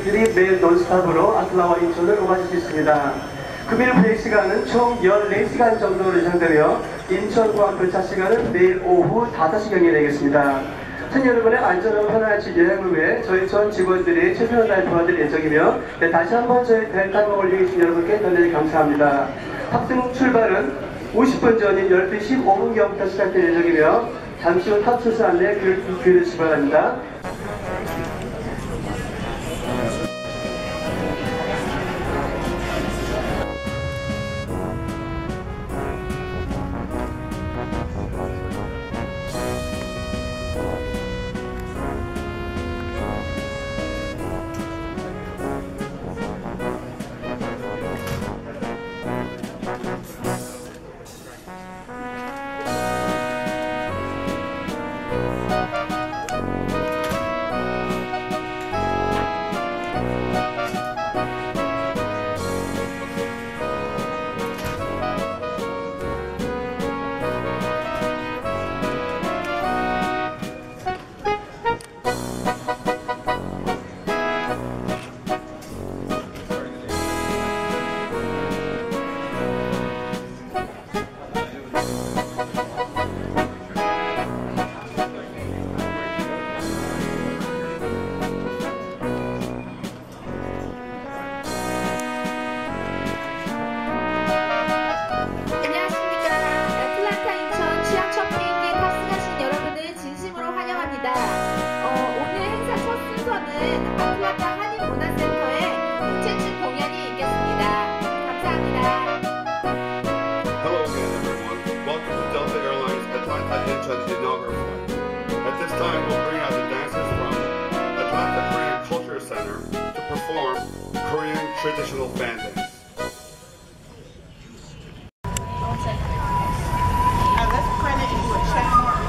승객들이 매일 논스톱으로 아틀란타와 인천을 오가실 수 있습니다. 금일 비행 시간은 총 14시간 정도로 예상되며 인천공항 도착 시간은 내일 오후 5시경이 되겠습니다. 전 여러분의 안전하고 편안한 여행을 위해 저희 전 직원들이 최선을 다해 도와드릴 예정이며 다시 한번 저희 델타항공을 이용해주신 여러분께 대단히 감사합니다. 탑승 출발은 50분 전인 12시 15분경부터 시작될 예정이며 잠시 후 탑승수 안내 교류를 출발합니다. Traditional fan dance. Let's print it into a check mark.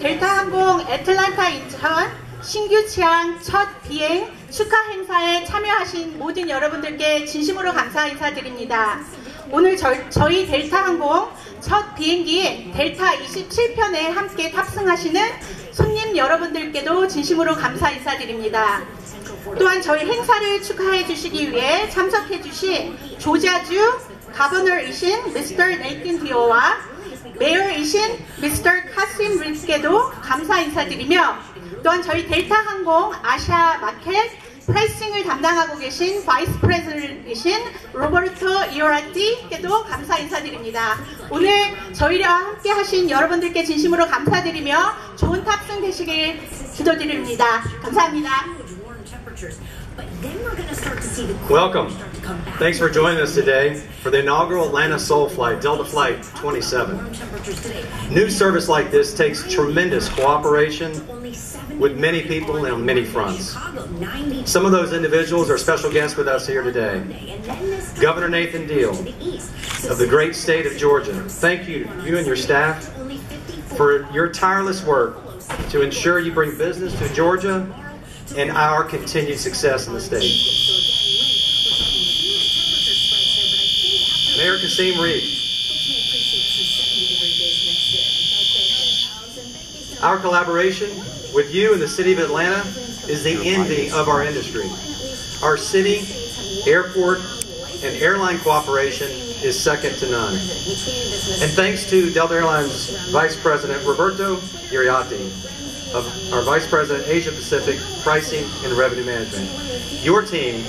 델타항공 애틀랜타 인천 신규취항 첫 비행 축하 행사에 참여하신 모든 여러분들께 진심으로 감사 인사드립니다. 오늘 저희 델타항공 첫 비행기인 델타 27편에 함께 탑승하시는 손님 여러분들께도 진심으로 감사 인사드립니다. 또한 저희 행사를 축하해 주시기 위해 참석해 주신 조지아주 가버너이신 미스터 네이튼 디오와 메이어이신 미스터 카심 리스께도 감사 인사드리며, 또한 저희 델타항공 아시아 마켓 프라이싱을 담당하고 계신 바이스 프레지던트이신 로버토 이오라티께도 감사 인사드립니다. 오늘 저희와 함께 하신 여러분들께 진심으로 감사드리며 좋은 탑승 되시길 기도드립니다. 감사합니다. Welcome. Thanks for joining us today for the inaugural Atlanta Seoul flight, Delta Flight 27. New service like this takes tremendous cooperation with many people and on many fronts. Some of those individuals are special guests with us here today. Governor Nathan Deal of the great state of Georgia, thank you and your staff for your tireless work to ensure you bring business to Georgia and our continued success in the state. Mayor Kasim Reed. Our collaboration with you and the City of Atlanta is the envy of our industry. Our city, airport, and airline cooperation is second to none. And thanks to Delta Airlines Vice President Roberto Uriarte, of our Vice President Asia Pacific Pricing and Revenue Management. Your team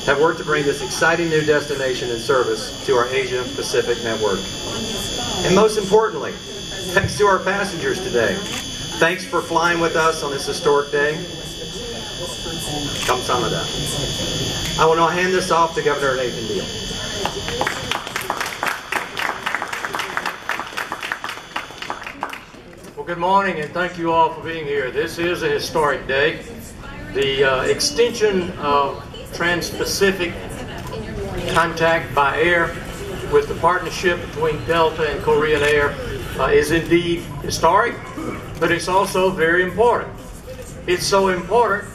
have worked to bring this exciting new destination and service to our Asia Pacific network. And most importantly, thanks to our passengers today. Thanks for flying with us on this historic day. Kamsahamnida. I will now hand this off to Governor Nathan Deal. Well, good morning, and thank you all for being here. This is a historic day. The extension of Trans-Pacific contact by air with the partnership between Delta and Korean Air is indeed historic, but it's also very important. It's so important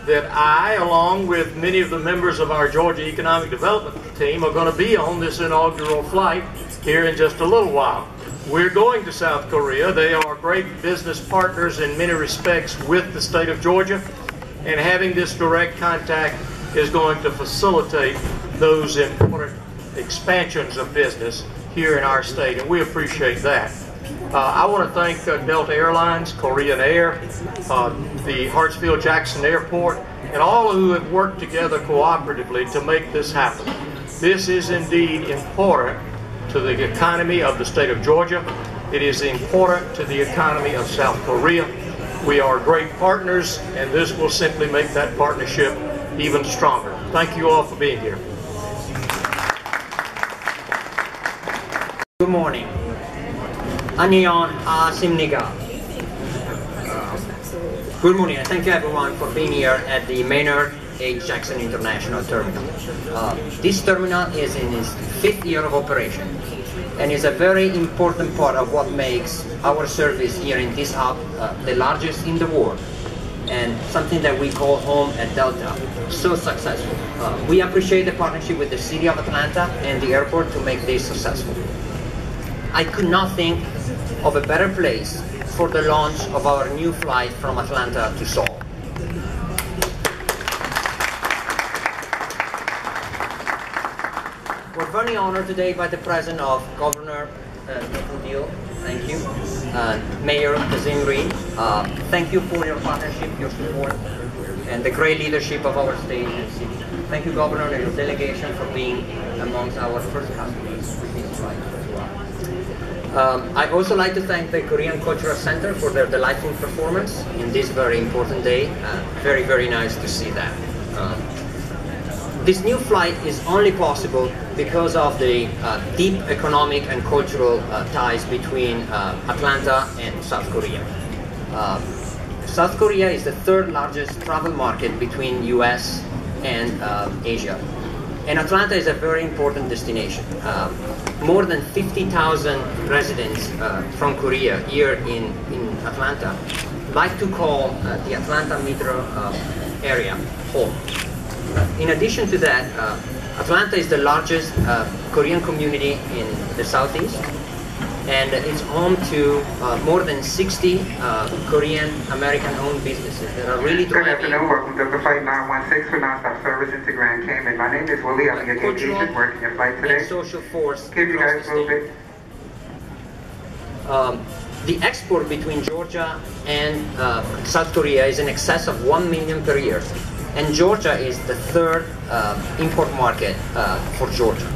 that I, along with many of the members of our Georgia Economic Development team, are going to be on this inaugural flight here in just a little while. We're going to South Korea. They are great business partners in many respects with the state of Georgia, and having this direct contact is going to facilitate those important expansions of business here in our state, and we appreciate that. I want to thank Delta Airlines, Korean Air, the Hartsfield-Jackson Airport, and all who have worked together cooperatively to make this happen. This is indeed important to the economy of the state of Georgia. It is important to the economy of South Korea. We are great partners, and this will simply make that partnership even stronger. Thank you all for being here. Good morning. Annyeong Asimniga. Good morning, and thank you everyone for being here at the Maynard H. Jackson International Terminal. This terminal is in its 5th year of operation and is a very important part of what makes our service here in this hub the largest in the world, and something that we call home at Delta so successful. We appreciate the partnership with the City of Atlanta and the airport to make this successful. I could not think of a better place for the launch of our new flight from Atlanta to Seoul. We're very honored today by the presence of Governor Nathan Deal, thank you, Mayor Kasim Reed, thank you for your partnership, your support, and the great leadership of our state and city. Thank you, Governor, and your delegation for being amongst our first customers with this flight as well. I'd also like to thank the Korean Cultural Center for their delightful performance in this very important day. Very, very nice to see that. This new flight is only possible because of the deep economic and cultural ties between Atlanta and South Korea. South Korea is the third largest travel market between US and Asia. And Atlanta is a very important destination. More than 50,000 residents from Korea here in Atlanta like to call the Atlanta metro area home. In addition to that, Atlanta is the largest Korean community in the Southeast, and it's home to more than 60 Korean American-owned businesses that are really Good driving. afternoon, welcome to Flight 916 for nonstop service into Grand Cayman. My name is Willie, I'll be your gate agent working your flight today. And social force Give you guys across a little bit. The export between Georgia and South Korea is in excess of 1 million per year, and Georgia is the third import market for Georgia.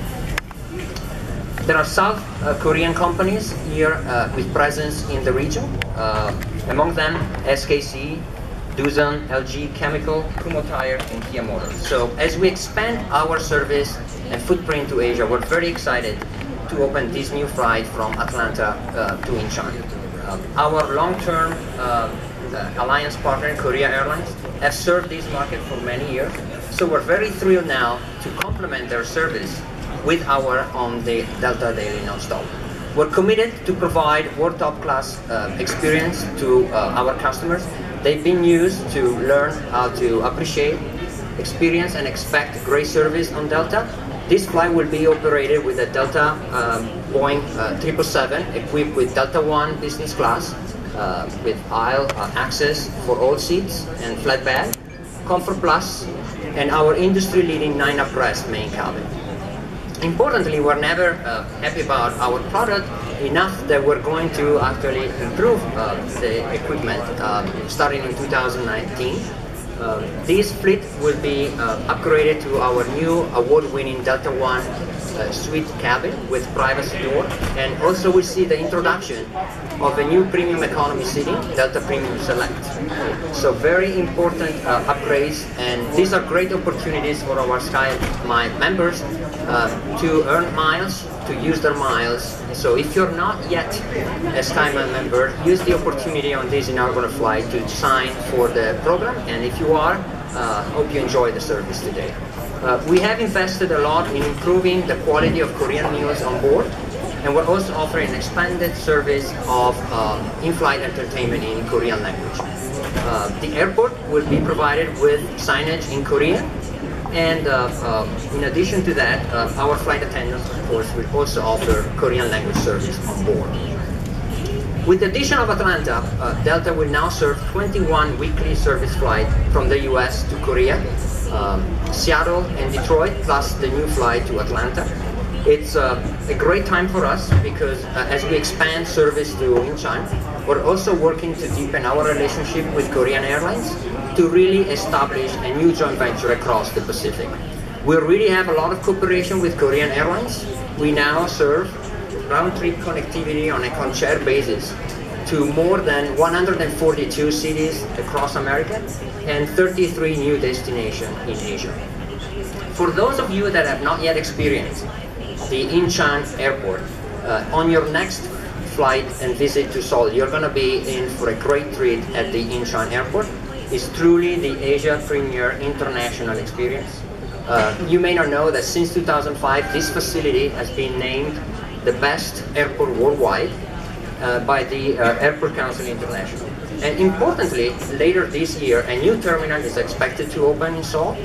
There are South Korean companies here with presence in the region, among them SKC, Doosan, LG Chemical, Kumho Tire, and Kia Motors. So as we expand our service and footprint to Asia, we're very excited to open this new flight from Atlanta to Incheon. Our long-term alliance partner, Korea Airlines, have served this market for many years, so we're very thrilled now to complement their service with our own Delta Daily Nonstop. We're committed to provide world top-class experience to our customers. They've been used to learn how to appreciate, experience, and expect great service on Delta. This flight will be operated with a Delta Boeing 777 equipped with Delta One business class with aisle access for all seats and flat bag, Comfort Plus, and our industry-leading 9 abreast main cabin. Importantly, we're never happy about our product enough that we're going to actually improve the equipment starting in 2019. This fleet will be upgraded to our new award-winning Delta One suite cabin with privacy door, and also we see the introduction of a new premium economy seating, Delta Premium Select. So very important upgrades, and these are great opportunities for our SkyMiles members to earn miles, to use their miles. So if you're not yet a SkyMiles member, use the opportunity on this inaugural flight to sign for the program, and if you are, hope you enjoy the service today. We have invested a lot in improving the quality of Korean meals on board, and we're also offering an expanded service of in-flight entertainment in Korean language. The airport will be provided with signage in Korean, and in addition to that, our flight attendants, of course, will also offer Korean language service on board. With the addition of Atlanta, Delta will now serve 21 weekly service flights from the US to Korea, Seattle and Detroit, plus the new flight to Atlanta. It's a great time for us because as we expand service to Incheon, we're also working to deepen our relationship with Korean Airlines to really establish a new joint venture across the Pacific. We really have a lot of cooperation with Korean Airlines. We now serve round-trip connectivity on a concierge basis to more than 142 cities across America and 33 new destinations in Asia. For those of you that have not yet experienced the Incheon airport, on your next flight and visit to Seoul, you're going to be in for a great treat at the Incheon airport. It's truly the Asia premier international experience. You may not know that since 2005, this facility has been named the best airport worldwide by the Airport Council International. And importantly, later this year, a new terminal is expected to open in Seoul,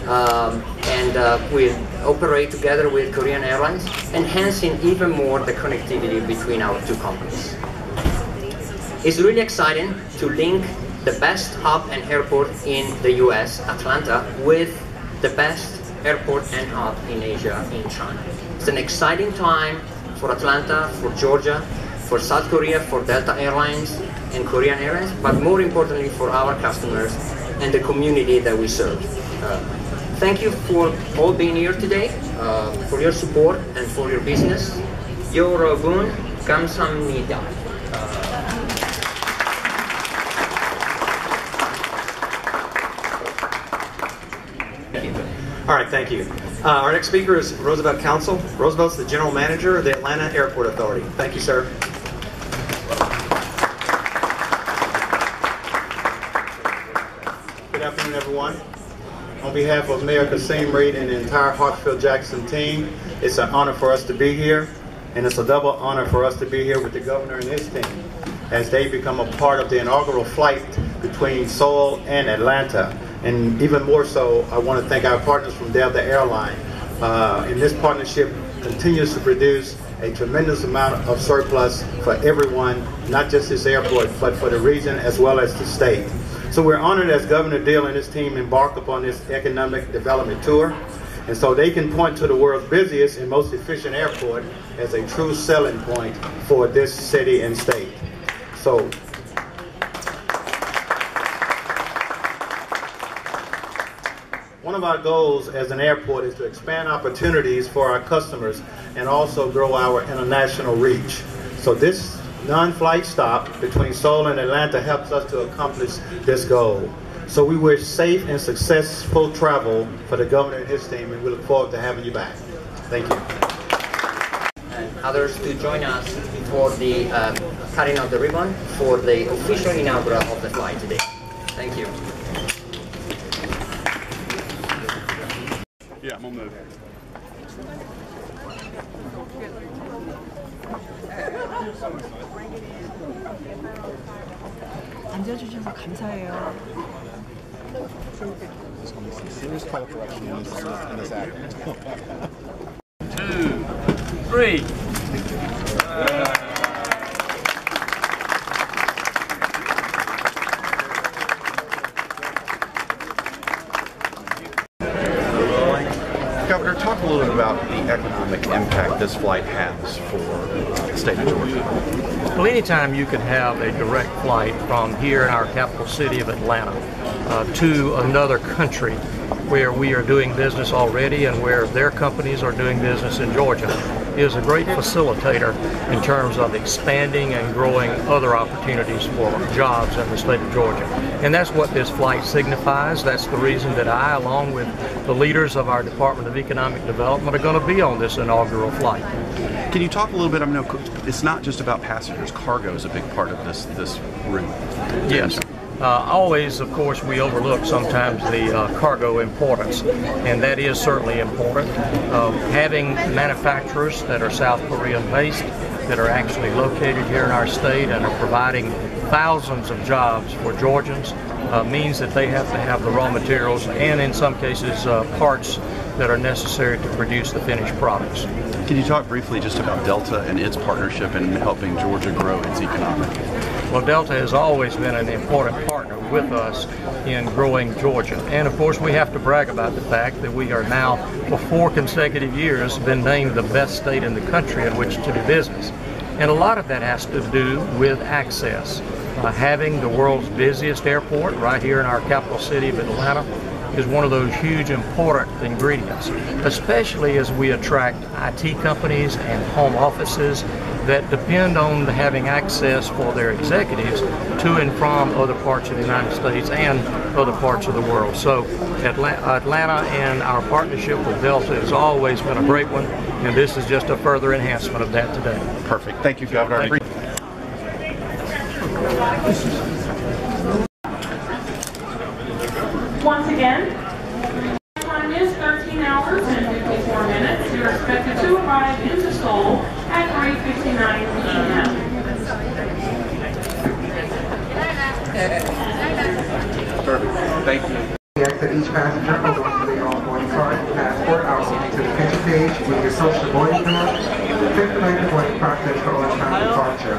and we'll operate together with Korean Airlines, enhancing even more the connectivity between our two companies. It's really exciting to link the best hub and airport in the US, Atlanta, with the best airport and hub in Asia, Incheon. It's an exciting time for Atlanta, for Georgia, for South Korea, for Delta Airlines and Korean Airlines, but more importantly for our customers and the community that we serve. Thank you for all being here today, for your support and for your business. 여러분 감사합니다. All right, thank you. Our next speaker is Roosevelt Council. Roosevelt's the General Manager of the Atlanta Airport Authority. Thank you, sir. Good afternoon, everyone. On behalf of Mayor Kasim Reed and the entire Hartsfield-Jackson team, it's an honor for us to be here, and it's a double honor for us to be here with the governor and his team as they become a part of the inaugural flight between Seoul and Atlanta. And even more so, I want to thank our partners from Delta Airline. And this partnership continues to produce a tremendous amount of surplus for everyone, not just this airport, but for the region as well as the state. So we're honored as Governor Deal and his team embark upon this economic development tour. And so they can point to the world's busiest and most efficient airport as a true selling point for this city and state. So one of our goals as an airport is to expand opportunities for our customers and also grow our international reach. So this non-flight stop between Seoul and Atlanta helps us to accomplish this goal. So we wish safe and successful travel for the governor and his team, and we look forward to having you back. Thank you. And others to join us for the cutting of the ribbon for the official inaugural of the flight today. Thank you. Yeah, I'm gonna move. 앉아주셔서 감사해요. Serious pilot direction in this act. 2, 3. Governor, talk a little bit about the economic impact this flight has for the state of Georgia. Well, anytime you can have a direct flight from here in our capital city of Atlanta to another country where we are doing business already and where their companies are doing business in Georgia is a great facilitator in terms of expanding and growing other opportunities for jobs in the state of Georgia. And that's what this flight signifies. That's the reason that I, along with the leaders of our Department of Economic Development, are going to be on this inaugural flight. Can you talk a little bit? I mean, it's not just about passengers. Cargo is a big part of this route. Yes. Always, of course, we overlook sometimes the cargo importance, and that is certainly important. Having manufacturers that are South Korean based, that are actually located here in our state and are providing thousands of jobs for Georgians means that they have to have the raw materials and in some cases parts that are necessary to produce the finished products. Can you talk briefly just about Delta and its partnership in helping Georgia grow its economy? Well, Delta has always been an important partner with us in growing Georgia. And of course, we have to brag about the fact that we are now, for 4 consecutive years, been named the best state in the country in which to do business. And a lot of that has to do with access. Having the world's busiest airport right here in our capital city of Atlanta is one of those huge important ingredients, especially as we attract IT companies and home offices that depend on having access for their executives to and from other parts of the United States and other parts of the world. So Atlanta and our partnership with Delta has always been a great one, and this is just a further enhancement of that today. Perfect. Thank you, Governor. Once again, time is 13 hours and 54 minutes. You're expected to arrive into Seoul at 3:59 p.m. Thank you. Exit each passenger hold on to the all-boarding card, passport, outline to the picture page with your social boarding pass. Synchronized the boarding process for on-time departure.